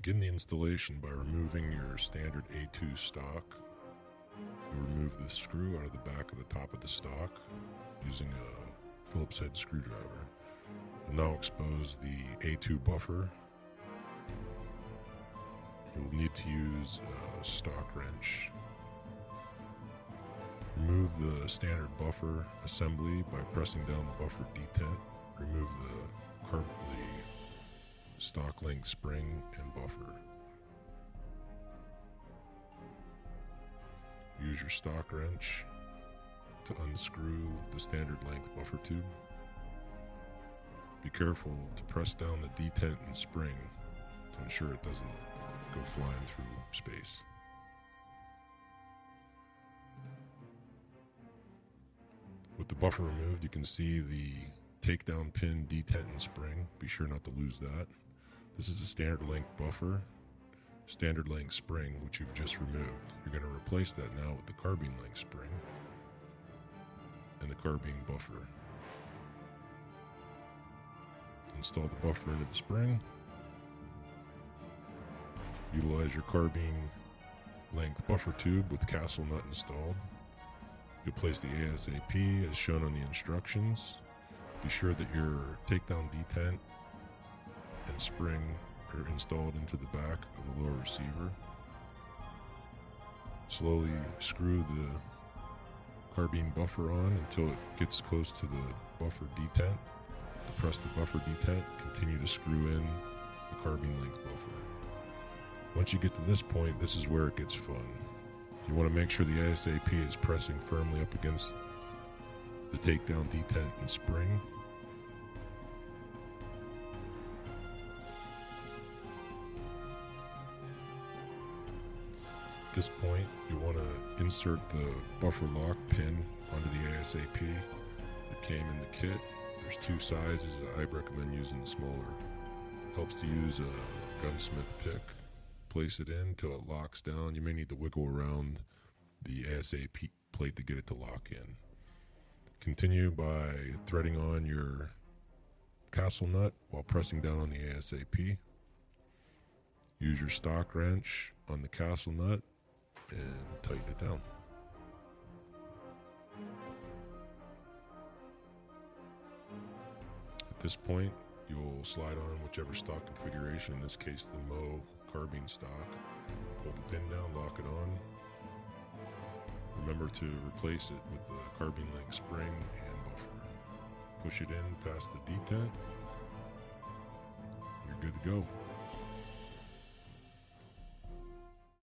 Begin the installation by removing your standard A2 stock. You remove the screw out of the back of the top of the stock using a Phillips head screwdriver. You'll now expose the A2 buffer. You'll need to use a stock wrench. Remove the standard buffer assembly by pressing down the buffer detent. Remove the stock link spring and buffer. Use your stock wrench to unscrew the standard length buffer tube. Be careful to press down the detent and spring to ensure it doesn't go flying through space. With the buffer removed, you can see the takedown pin, detent, and spring. Be sure not to lose that. This is a standard length buffer, standard length spring, which you've just removed. You're going to replace that now with the carbine length spring and the carbine buffer. Install the buffer into the spring. Utilize your carbine length buffer tube with castle nut installed. You'll place the ASAP as shown on the instructions. Be sure that your takedown detent and spring are installed into the back of the lower receiver. Slowly screw the carbine buffer on until it gets close to the buffer detent. Depress the buffer detent, continue to screw in the carbine length buffer. Once you get to this point, this is where it gets fun. You want to make sure the ASAP is pressing firmly up against the takedown detent and spring. At this point, you want to insert the buffer lock pin onto the ASAP that came in the kit. There's two sizes. I recommend using the smaller. Helps to use a gunsmith pick. Place it in till it locks down. You may need to wiggle around the ASAP plate to get it to lock in. Continue by threading on your castle nut while pressing down on the ASAP. Use your stock wrench on the castle nut and tighten it down. At this point, you'll slide on whichever stock configuration, in this case the Mo carbine stock. Pull the pin down, lock it on. Remember to replace it with the carbine length spring and buffer. Push it in past the detent. You're good to go.